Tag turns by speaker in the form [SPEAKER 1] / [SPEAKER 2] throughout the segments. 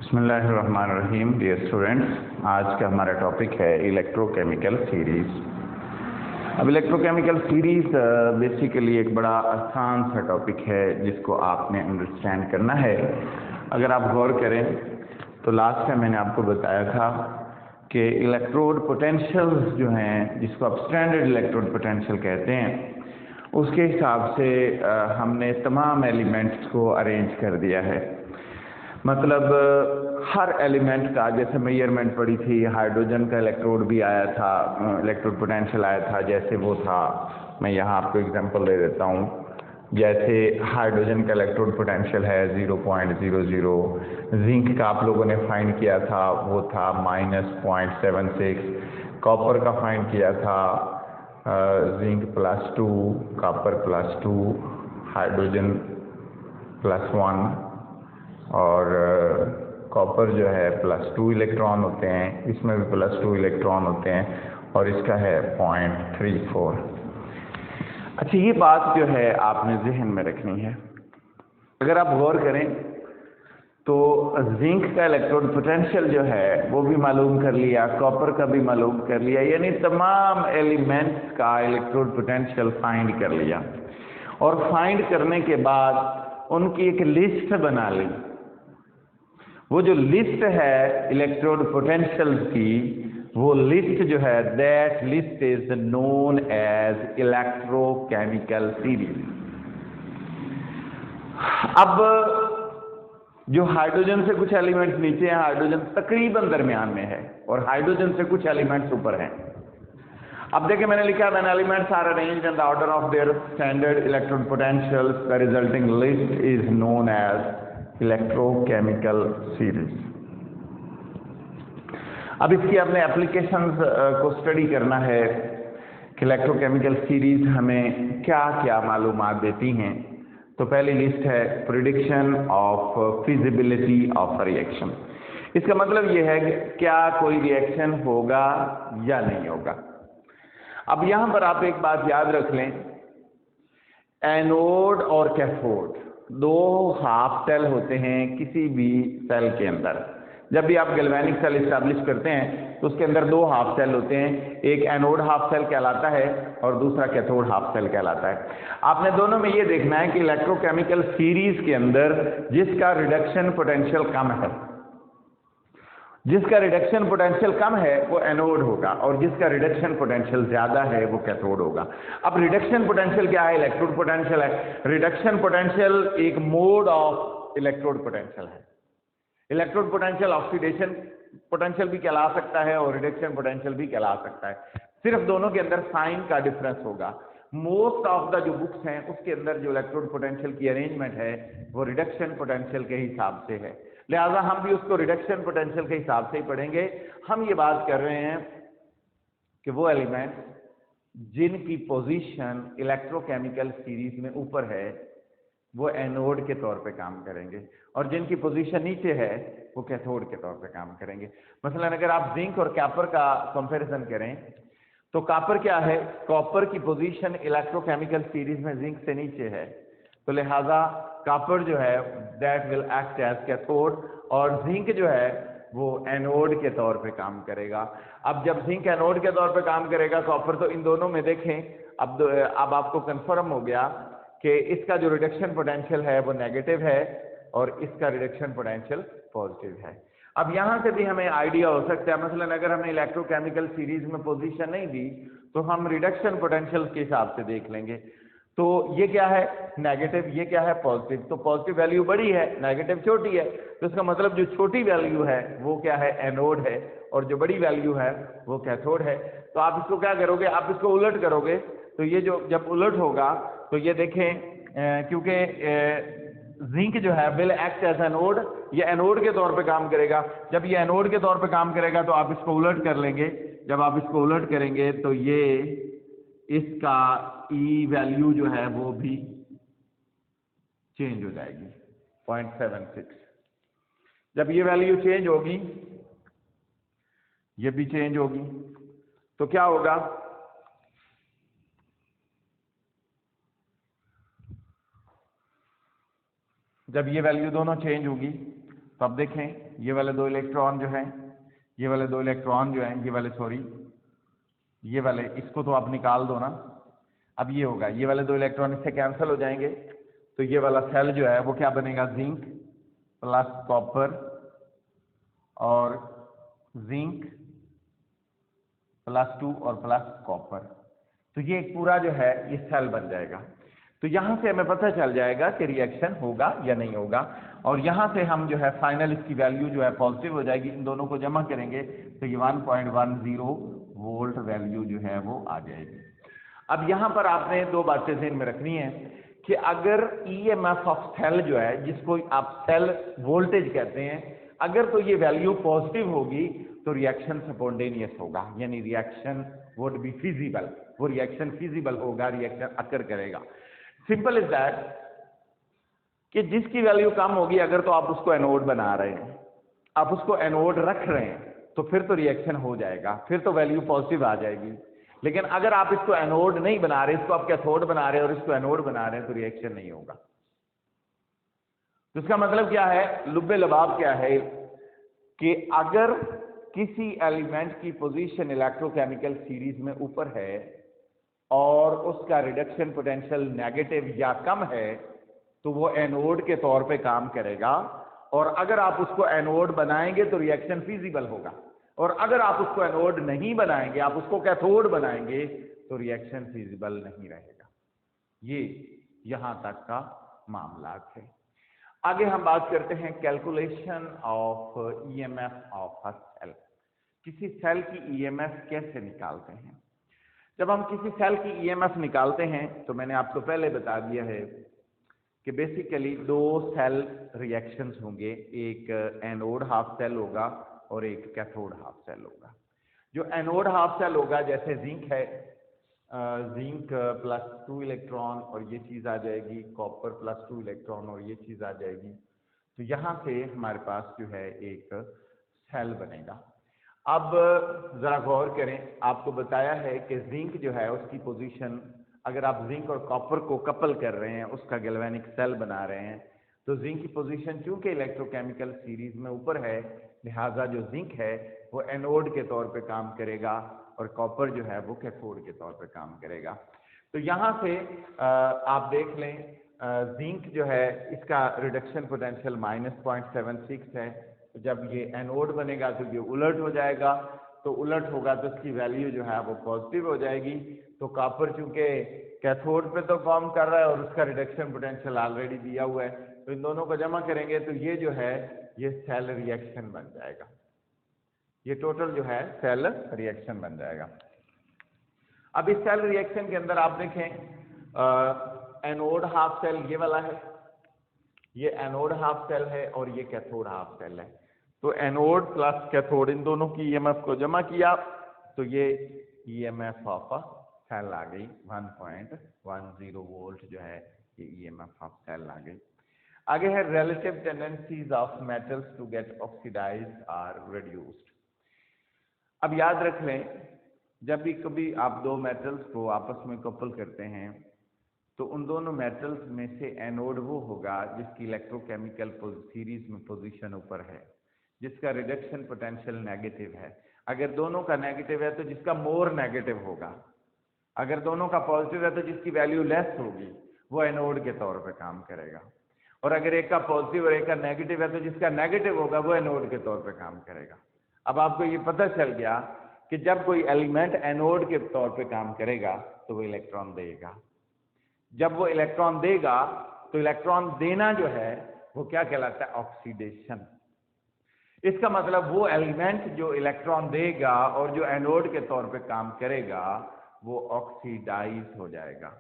[SPEAKER 1] बिस्मिल्लाहिर्रहमानिर्रहीम। Dear students, आज का हमारा टॉपिक है इलेक्ट्रोकेमिकल सीरीज। अब इलेक्ट्रोकेमिकल सीरीज बेसिकली एक बड़ा आसान सा टॉपिक है जिसको आपने अंडरस्टैंड करना है। अगर आप गौर करें तो लास्ट टाइम मैंने आपको बताया था कि इलेक्ट्रोड पोटेंशियल्स जो हैं, जिसको आप स्टैंडर्ड इलेक्ट्रोड पोटेंशियल कहते हैं, उसके हिसाब से हमने तमाम एलिमेंट्स को अरेंज कर दिया है। मतलब हर एलिमेंट का जैसे मेजरमेंट पड़ी थी, हाइड्रोजन का इलेक्ट्रोड भी आया था, इलेक्ट्रोड पोटेंशियल आया था, जैसे वो था। मैं यहाँ आपको एग्जांपल दे देता हूँ। जैसे हाइड्रोजन का इलेक्ट्रोड पोटेंशियल है 0.00, जिंक का आप लोगों ने फाइंड किया था वो था -0.76, कॉपर का फाइंड किया था जिंक +2, कॉपर +2, हाइड्रोजन +1 और कॉपर जो है +2 इलेक्ट्रॉन होते हैं, इसमें भी +2 इलेक्ट्रॉन होते हैं और इसका है 0.34। अच्छा, ये बात जो है आपने जहन में रखनी है। अगर आप गौर करें तो जिंक का इलेक्ट्रोड पोटेंशियल जो है वो भी मालूम कर लिया, कॉपर का भी मालूम कर लिया, यानी तमाम एलिमेंट्स का इलेक्ट्रोड पोटेंशियल फाइंड कर लिया। और फाइंड करने के बाद उनकी एक लिस्ट बना ली। वो जो लिस्ट है इलेक्ट्रोड पोटेंशियल की, वो लिस्ट जो है, that list is known as electrochemical series. अब जो हाइड्रोजन से कुछ एलिमेंट्स नीचे हैं, हाइड्रोजन तकरीबन दरमियान में है और हाइड्रोजन से कुछ एलिमेंट्स ऊपर हैं। अब देखिए, मैंने लिखा when elements are arranged in the order of their standard electrode potentials the resulting list is known as electrochemical series. अब इसकी अपने एप्लीकेशंस को स्टडी करना है कि इलेक्ट्रोकेमिकल सीरीज हमें क्या क्या मालूमात देती हैं। तो पहली लिस्ट है prediction of feasibility of reaction. इसका मतलब यह है कि क्या कोई रिएक्शन होगा या नहीं होगा। अब यहां पर आप एक बात याद रख लें, एनोड और कैथोड दो हाफ सेल होते हैं किसी भी सेल के अंदर। जब भी आप गैल्वेनिक सेल इस्टेब्लिश करते हैं तो उसके अंदर दो हाफ सेल होते हैं, एक एनोड हाफ सेल कहलाता है और दूसरा कैथोड हाफ सेल कहलाता है। आपने दोनों में ये देखना है कि इलेक्ट्रोकेमिकल सीरीज के अंदर जिसका रिडक्शन पोटेंशियल कम है, जिसका रिडक्शन पोटेंशियल कम है वो एनोड होगा और जिसका रिडक्शन पोटेंशियल ज्यादा है वो कैथोड होगा। अब रिडक्शन पोटेंशियल क्या है? इलेक्ट्रोड पोटेंशियल है। रिडक्शन पोटेंशियल एक मोड ऑफ इलेक्ट्रोड पोटेंशियल है। इलेक्ट्रोड पोटेंशियल ऑक्सीडेशन पोटेंशियल भी कहला सकता है और रिडक्शन पोटेंशियल भी कहला सकता है। सिर्फ दोनों के अंदर साइन का डिफरेंस होगा। मोस्ट ऑफ द जो बुक्स हैं उसके अंदर जो इलेक्ट्रोड पोटेंशियल की अरेंजमेंट है वो रिडक्शन पोटेंशियल के हिसाब से है, लिहाजा हम भी उसको रिडक्शन पोटेंशियल के हिसाब से ही पढ़ेंगे। हम ये बात कर रहे हैं कि वो एलिमेंट जिनकी पोजीशन इलेक्ट्रोकेमिकल सीरीज में ऊपर है वो एनोड के तौर पे काम करेंगे और जिनकी पोजीशन नीचे है वो कैथोड के तौर पे काम करेंगे। मसलन अगर आप जिंक और कॉपर का कंपैरिजन करें तो कॉपर क्या है? कॉपर की पोजीशन इलेक्ट्रोकेमिकल सीरीज में जिंक से नीचे है, तो लिहाजा कॉपर जो है that will act as cathode और जिंक जो है वो एनोड के तौर पे काम करेगा। अब जब जिंक एनोड के तौर पे काम करेगा, कॉपर तो इन दोनों में देखें, अब आपको कंफर्म हो गया कि इसका जो रिडक्शन पोटेंशियल है वो नेगेटिव है और इसका रिडक्शन पोटेंशियल पॉजिटिव है। अब यहां से भी हमें आइडिया हो सकता है, मसलन अगर हमने इलेक्ट्रोकेमिकल सीरीज में पोजीशन नहीं दी तो हम रिडक्शन पोटेंशियल के हिसाब से देख लेंगे। तो ये क्या है? नेगेटिव, ये क्या है? पॉजिटिव। तो पॉजिटिव वैल्यू बड़ी है, नेगेटिव छोटी है, तो इसका मतलब जो छोटी वैल्यू है वो क्या है? एनोड है और जो बड़ी वैल्यू है वो कैथोड है। तो आप इसको क्या करोगे? आप इसको उलट करोगे तो ये जो जब उलट होगा तो ये देखें, क्योंकि जिंक जो है विल एक्ट एज एनोड, ये एनोड के तौर पे काम करेगा। जब ये एनोड के तौर पे काम करेगा तो आप इसको उलट कर लेंगे। जब आप इसको उलट करेंगे तो ये इसका ई वैल्यू जो है वो भी चेंज हो जाएगी 0.76। जब ये वैल्यू चेंज होगी, ये भी चेंज होगी, तो क्या होगा? जब ये वैल्यू दोनों चेंज होगी तो अब देखें ये वाले 2 इलेक्ट्रॉन जो हैं, ये वाले 2 इलेक्ट्रॉन जो हैं, ये वाले इसको तो आप निकाल दो ना। अब ये होगा, ये वाले 2 इलेक्ट्रॉन इससे कैंसिल हो जाएंगे, तो ये वाला सेल जो है वो क्या बनेगा, जिंक प्लस कॉपर और जिंक +2 और प्लस कॉपर। तो ये एक पूरा जो है ये सेल बन जाएगा। तो यहां से हमें पता चल जाएगा कि रिएक्शन होगा या नहीं होगा, और यहां से हम जो है फाइनल इसकी वैल्यू जो है पॉजिटिव हो जाएगी। इन दोनों को जमा करेंगे तो ये 1.10 वोल्ट वैल्यू जो है वो आ जाएगी। अब यहां पर आपने 2 बातें ध्यान में रखनी है कि अगर ईएमएफ ऑफ सेल जो है, जिसको आप सेल वोल्टेज कहते हैं, अगर तो ये वैल्यू पॉजिटिव होगी तो रिएक्शन स्पॉन्टेनियस होगा, यानी रिएक्शन वुड बी फिजिबल, वो रिएक्शन फिजिबल होगा, रिएक्शन अकर करेगा। सिंपल इज दैट कि जिसकी वैल्यू कम होगी, अगर तो आप उसको एनोड बना रहे हैं, आप उसको एनोड रख रहे हैं, तो फिर तो रिएक्शन हो जाएगा, फिर तो वैल्यू पॉजिटिव आ जाएगी। लेकिन अगर आप इसको एनोड नहीं बना रहे, इसको आप कैथोड बना रहे हैं और इसको एनोड बना रहे हैं, तो रिएक्शन नहीं होगा। तो इसका मतलब क्या है, लुब्बे लबाब क्या है कि अगर किसी एलिमेंट की पोजीशन इलेक्ट्रोकेमिकल सीरीज में ऊपर है और उसका रिडक्शन पोटेंशियल नेगेटिव या कम है, तो वो एनोड के तौर पे काम करेगा, और अगर आप उसको एनोड बनाएंगे तो रिएक्शन फिजिबल होगा, और अगर आप उसको एनोड नहीं बनाएंगे, आप उसको कैथोड बनाएंगे, तो रिएक्शन फिजिबल नहीं रहेगा। ये यहां तक का मामला है। आगे हम बात करते हैं calculation of EMF of a cell. किसी सेल की ईएमएफ कैसे निकालते हैं? जब हम किसी सेल की ईएमएफ निकालते हैं तो मैंने आपको पहले बता दिया है कि बेसिकली 2 सेल रिएक्शंस होंगे, एक एनोड हाफ सेल होगा और एक कैथोड हाफ सेल होगा। जो एनोड हाफ सेल होगा, जैसे जिंक है, जिंक +2 इलेक्ट्रॉन और ये चीज आ जाएगी, कॉपर +2 इलेक्ट्रॉन और ये चीज आ जाएगी। तो यहां से हमारे पास जो है एक सेल बनेगा। अब जरा गौर करें, आपको बताया है कि जिंक जो है उसकी पोजीशन, अगर आप जिंक और कॉपर को कपल कर रहे हैं, उसका गैल्वेनिक सेल बना रहे हैं, तो जिंक की पोजीशन चूंकि इलेक्ट्रोकेमिकल सीरीज में ऊपर है, लिहाजा जो जिंक है वो एनोड के तौर पे काम करेगा और कॉपर जो है वो कैथोड के तौर पे काम करेगा। तो यहाँ से आप देख लें, जिंक जो है इसका रिडक्शन पोटेंशियल -0.76 है। तो जब ये एनोड बनेगा तो ये उलट हो जाएगा, तो उलट होगा तो इसकी वैल्यू जो है वो पॉजिटिव हो जाएगी। तो कॉपर चूंकि कैथोड पे तो फॉर्म कर रहा है और उसका रिडक्शन पोटेंशियल ऑलरेडी दिया हुआ है, तो इन दोनों को जमा करेंगे तो ये जो है ये सेल रिएक्शन बन जाएगा। ये टोटल जो है सेल रिएक्शन बन जाएगा। अब इस सेल रिएक्शन के अंदर आप देखें, एनोड हाफ सेल ये वाला है, ये एनोड हाफ सेल है और ये कैथोड हाफ सेल है। तो एनोड प्लस कैथोड इन दोनों की ईएमएफ को जमा किया तो ये ईएमएफ ऑफ अ सेल आ गई, 1.10 वोल्ट जो है ये ईएमएफ ऑफ सेल आ गई। आगे है relative tendencies of metals to get oxidised और रिड्यूस्ड। अब याद रख लें, जब भी कभी आप 2 मेटल्स को आपस में कपल करते हैं तो उन दोनों मेटल्स में से एनोड वो होगा जिसकी इलेक्ट्रोकेमिकल सीरीज में पोजीशन ऊपर है, जिसका रिडक्शन पोटेंशियल नेगेटिव है। अगर दोनों का नेगेटिव है तो जिसका मोर नेगेटिव होगा, अगर दोनों का पॉजिटिव है तो जिसकी वैल्यू लेस होगी वो एनोड के तौर पे काम करेगा, और अगर एक का पॉजिटिव और एक का नेगेटिव है तो जिसका नेगेटिव होगा वो एनोड के तौर पे काम करेगा। अब आपको ये पता चल गया कि जब कोई एलिमेंट एनोड के तौर पे काम करेगा तो वो इलेक्ट्रॉन देगा। जब वो इलेक्ट्रॉन देगा तो इलेक्ट्रॉन देना जो है वो क्या कहलाता है, ऑक्सीडेशन। इसका मतलब वो एलिमेंट जो इलेक्ट्रॉन देगा और जो एनोड के तौर पे काम करेगा वो ऑक्सीडाइज हो जाएगा,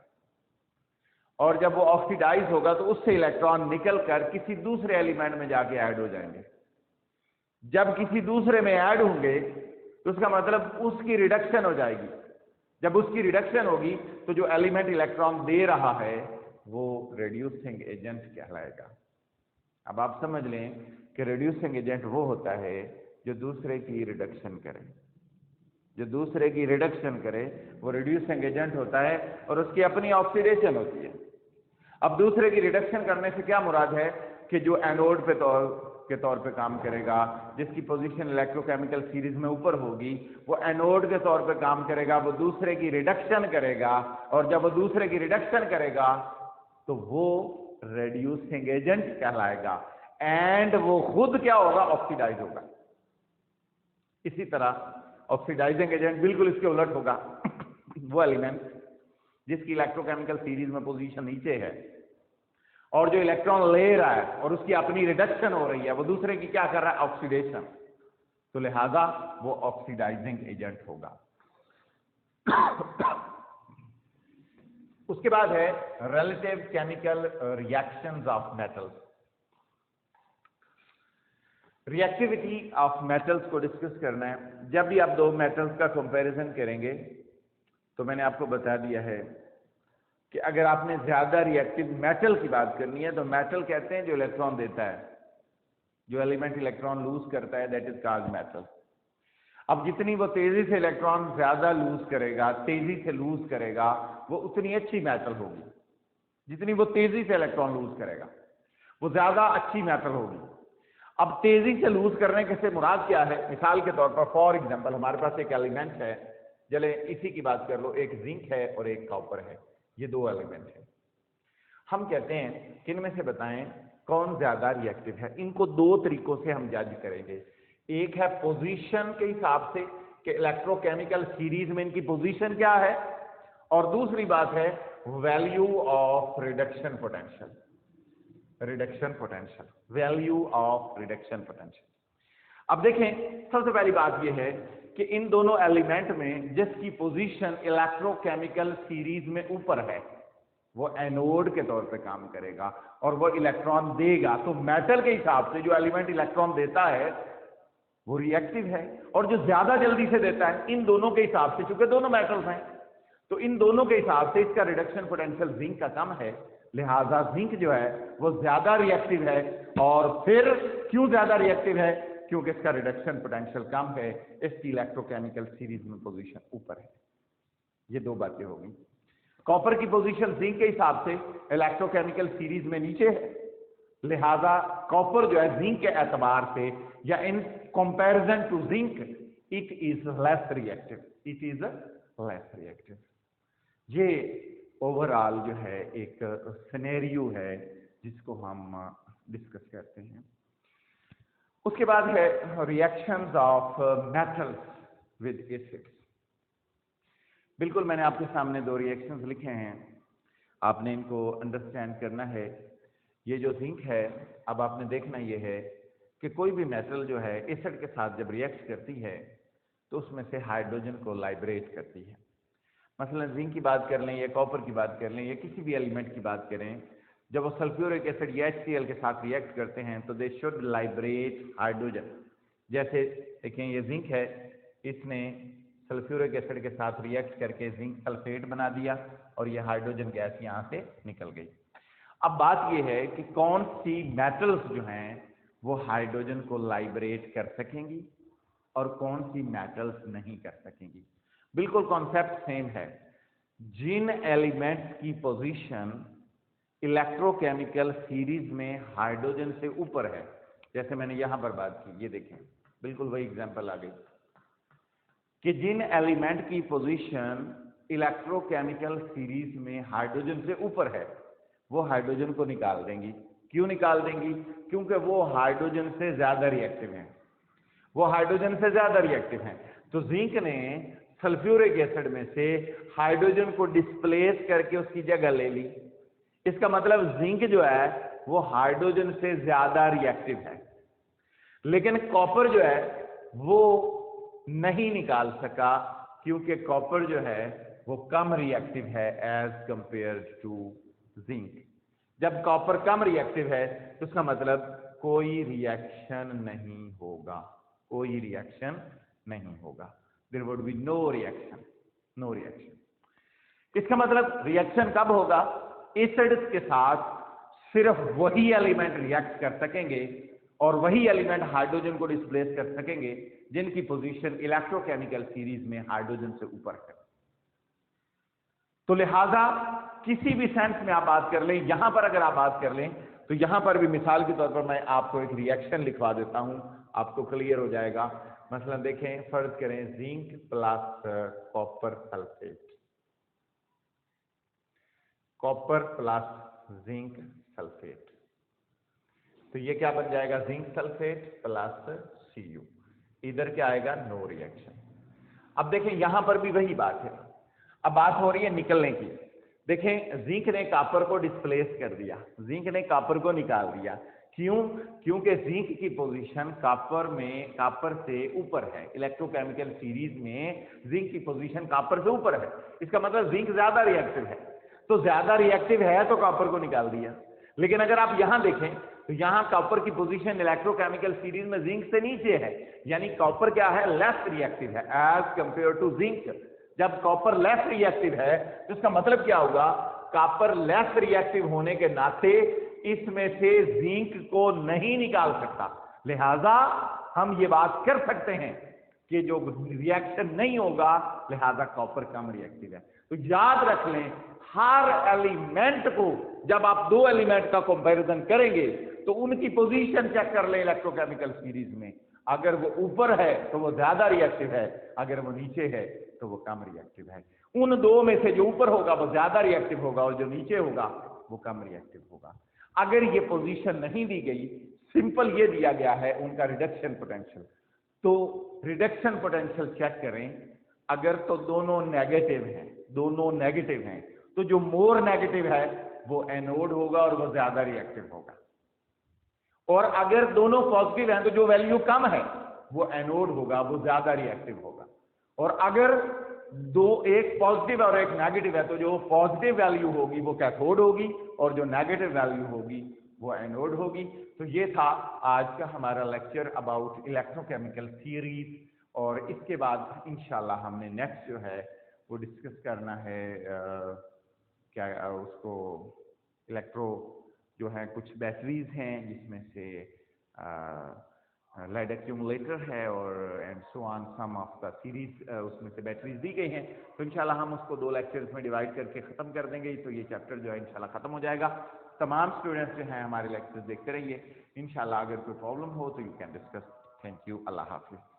[SPEAKER 1] और जब वो ऑक्सीडाइज होगा तो उससे इलेक्ट्रॉन निकल कर किसी दूसरे एलिमेंट में जाके ऐड हो जाएंगे। जब किसी दूसरे में ऐड होंगे तो उसका मतलब उसकी रिडक्शन हो जाएगी। जब उसकी रिडक्शन होगी तो जो एलिमेंट इलेक्ट्रॉन दे रहा है वो रिड्यूसिंग एजेंट कहलाएगा। अब आप समझ लें कि रिड्यूसिंग एजेंट वो होता है जो दूसरे की रिडक्शन करे, जो दूसरे की रिडक्शन करे वो रिड्यूसिंग एजेंट होता है, और उसकी अपनी ऑक्सीडेशन होती है। अब दूसरे की रिडक्शन करने से क्या मुराद है कि जो एनोड पे तो के तौर पे काम करेगा, जिसकी पोजीशन इलेक्ट्रोकेमिकल सीरीज में ऊपर होगी वो एनोड के तौर पे काम करेगा, वो दूसरे की रिडक्शन करेगा, और जब वो दूसरे की रिडक्शन करेगा तो वो रेड्यूसिंग एजेंट कहलाएगा, एंड वो खुद क्या होगा, ऑक्सीडाइज होगा। इसी तरह ऑक्सीडाइजिंग एजेंट बिल्कुल इसके उलट होगा वो एलिमेंट जिसकी इलेक्ट्रोकेमिकल सीरीज में पोजीशन नीचे है और जो इलेक्ट्रॉन ले रहा है और उसकी अपनी रिडक्शन हो रही है, वो दूसरे की क्या कर रहा है, ऑक्सीडेशन, तो लिहाजा वो ऑक्सीडाइजिंग एजेंट होगा। उसके बाद है relative chemical reactions of metals. Reactivity of metals को डिस्कस करना है। जब भी आप दो मेटल्स का कंपैरिजन करेंगे तो मैंने आपको बता दिया है कि अगर आपने ज्यादा रिएक्टिव मेटल की बात करनी है तो मेटल कहते हैं जो इलेक्ट्रॉन देता है, जो एलिमेंट इलेक्ट्रॉन लूज करता है, दैट इज कॉल्ड मेटल। अब जितनी वो तेजी से इलेक्ट्रॉन ज्यादा लूज करेगा, तेजी से लूज करेगा, वो उतनी अच्छी मेटल होगी। जितनी वो तेजी से इलेक्ट्रॉन लूज करेगा वो ज्यादा अच्छी मेटल होगी। अब तेजी से लूज करने के से मुराद क्या है? मिसाल के तौर पर फॉर एग्जांपल हमारे पास एक एलिमेंट है, चले इसी की बात कर लो, एक जिंक है और एक कॉपर है, ये दो एलिमेंट है। हम कहते हैं कि इनमें से बताएं कौन ज्यादा रिएक्टिव है। इनको दो तरीकों से हम जज करेंगे। एक है पोजीशन के हिसाब से कि इलेक्ट्रोकेमिकल सीरीज में इनकी पोजीशन क्या है, और दूसरी बात है value of reduction potential. Reduction potential, value of reduction potential. अब देखें, सबसे पहली बात यह है कि इन दोनों एलिमेंट में जिसकी पोजीशन इलेक्ट्रोकेमिकल सीरीज में ऊपर है वो एनोड के तौर पे काम करेगा और वो इलेक्ट्रॉन देगा। तो मेटल के हिसाब से जो एलिमेंट इलेक्ट्रॉन देता है वो रिएक्टिव है, और जो ज्यादा जल्दी से देता है, इन दोनों के हिसाब से, चूंकि दोनों मेटल्स हैं तो इन दोनों के हिसाब से इसका रिडक्शन पोटेंशियल जिंक का कम है, लिहाजा जिंक जो है वो ज्यादा रिएक्टिव है। और फिर क्यों ज्यादा रिएक्टिव है? क्योंकि इसका रिडक्शन पोटेंशियल कम है, इसकी इलेक्ट्रोकेमिकल सीरीज में पोजीशन ऊपर है। ये दो बातें हो गई। कॉपर की पोजीशन जिंक के हिसाब से इलेक्ट्रोकेमिकल सीरीज में नीचे है, लिहाजा कॉपर जो है जिंक के एतबार से या in comparison to zinc it is less reactive, it is less reactive. ये ओवरऑल जो है एक सिनेरियो है जिसको हम डिस्कस करते हैं। उसके बाद है reactions of metals with acids. बिल्कुल मैंने आपके सामने दो रिएक्शंस लिखे हैं, आपने इनको अंडरस्टैंड करना है। ये जो जिंक है, अब आपने देखना ये है कि कोई भी मेटल जो है एसिड के साथ जब रिएक्ट करती है तो उसमें से हाइड्रोजन को लाइब्रेट करती है। मसलन जिंक की बात कर लें या कॉपर की बात कर लें या किसी भी एलिमेंट की बात करें, जब वो सल्फ्यूरिक एसिड या HCl के साथ रिएक्ट करते हैं तो दे शुड लाइब्रेट हाइड्रोजन। जैसे देखें ये जिंक है, इसने सल्फ्यूरिक एसिड के साथ रिएक्ट करके जिंक सल्फेट बना दिया और ये हाइड्रोजन गैस यहाँ से निकल गई। अब बात ये है कि कौन सी मेटल्स जो हैं वो हाइड्रोजन को लाइब्रेट कर सकेंगी और कौन सी मेटल्स नहीं कर सकेंगी। बिल्कुल कॉन्सेप्ट सेम है। जिन एलिमेंट्स की पोजीशन इलेक्ट्रोकेमिकल सीरीज में हाइड्रोजन से ऊपर है, जैसे मैंने यहां पर बात की, ये देखें बिल्कुल वही एग्जांपल आ गई कि जिन एलिमेंट की पोजीशन इलेक्ट्रोकेमिकल सीरीज में हाइड्रोजन से ऊपर है वो हाइड्रोजन को निकाल देंगी। क्यों निकाल देंगी? क्योंकि वो हाइड्रोजन से ज्यादा रिएक्टिव हैं, वो हाइड्रोजन से ज्यादा रिएक्टिव हैं। तो जिंक ने सल्फ्यूरिक एसिड में से हाइड्रोजन को डिस्प्लेस करके उसकी जगह ले ली। इसका मतलब जिंक जो है वो हाइड्रोजन से ज्यादा रिएक्टिव है, लेकिन कॉपर जो है वो नहीं निकाल सका क्योंकि कॉपर जो है वो कम रिएक्टिव है एज कंपेयर्ड टू जिंक। जब कॉपर कम रिएक्टिव है तो उसका मतलब कोई रिएक्शन नहीं होगा, कोई रिएक्शन नहीं होगा। There would be no reaction, no reaction. इसका मतलब रिएक्शन कब होगा? एसिड्स के साथ सिर्फ वही एलिमेंट रिएक्ट कर सकेंगे और वही एलिमेंट हाइड्रोजन को डिस्प्लेस कर सकेंगे जिनकी पोजीशन इलेक्ट्रोकेमिकल सीरीज में हाइड्रोजन से ऊपर है। तो लिहाजा किसी भी सेंस में आप बात कर लें, यहां पर अगर आप बात कर लें तो यहां पर भी मिसाल के तौर पर मैं आपको एक रिएक्शन लिखवा देता हूं, आपको क्लियर हो जाएगा। मसलन देखें, फर्ज करें zinc plus copper sulphate, copper plus zinc sulphate, तो ये क्या बन जाएगा, जिंक सल्फेट प्लस Cu। इधर क्या आएगा, नो रिएक्शन। अब देखें यहां पर भी वही बात है, अब बात हो रही है निकलने की। देखें जिंक ने कॉपर को डिस्प्लेस कर दिया, जिंक ने कॉपर को निकाल दिया। क्यों? क्योंकि जिंक की पोजीशन कॉपर से ऊपर है। इलेक्ट्रोकेमिकल सीरीज में जिंक की पोजीशन कॉपर से ऊपर है, इसका मतलब जिंक ज्यादा रिएक्टिव है। तो ज्यादा रिएक्टिव है तो कॉपर को निकाल दिया। लेकिन अगर आप यहां देखें तो यहां कॉपर की पोजीशन इलेक्ट्रोकेमिकल सीरीज में जिंक से नीचे है, यानी कॉपर क्या है, लेस रिएक्टिव है एज कंपेयर टू जिंक। जब कॉपर लेस रिएक्टिव है तो इसका मतलब क्या होगा, कॉपर लेस रिएक्टिव होने के नाते इसमें से जिंक को नहीं निकाल सकता। लिहाजा हम ये बात कर सकते हैं कि जो रिएक्शन नहीं होगा, लिहाजा कॉपर कम रिएक्टिव है। तो याद रख लें, हर एलिमेंट को जब आप दो एलिमेंट का कंपैरिजन करेंगे तो उनकी पोजीशन चेक कर लें इलेक्ट्रोकेमिकल सीरीज में। अगर वो ऊपर है तो वो ज्यादा रिएक्टिव है, अगर वो नीचे है तो वो कम रिएक्टिव है। उन दो में से जो ऊपर होगा वो ज्यादा रिएक्टिव होगा और जो नीचे होगा वो कम रिएक्टिव होगा। अगर ये पोजीशन नहीं दी गई, सिंपल ये दिया गया है उनका रिडक्शन पोटेंशियल, तो रिडक्शन पोटेंशियल चेक करें। अगर तो दोनों नेगेटिव हैं, तो जो मोर नेगेटिव है वो एनोड होगा और वो ज्यादा रिएक्टिव होगा। और अगर दोनों पॉजिटिव हैं तो जो वैल्यू कम है वो एनोड होगा, वो ज्यादा रिएक्टिव होगा। और अगर एक पॉजिटिव और एक नेगेटिव है तो जो पॉजिटिव वैल्यू होगी वो कैथोड होगी और जो नेगेटिव वैल्यू होगी वो एनोड होगी। तो ये था आज का हमारा लेक्चर अबाउट इलेक्ट्रोकेमिकल थियरीज, और इसके बाद इंशाल्लाह हमने नेक्स्ट जो है वो डिस्कस करना है क्या उसको इलेक्ट्रो जो है कुछ बैटरीज हैं जिसमें से लेड एक्यूमुलेटर है और and so on some of the series उसमें से बैटरीज दी गई हैं। तो इंशाल्लाह हम उसको 2 लेक्चर्स में डिवाइड करके ख़त्म कर देंगे, तो ये चैप्टर जो है इंशाल्लाह ख़त्म हो जाएगा। तमाम स्टूडेंट्स जो हैं हमारे लेक्चर्स देखते रहिए। इंशाल्लाह अगर कोई प्रॉब्लम हो तो you can discuss. Thank you, अल्लाह हाफिज़।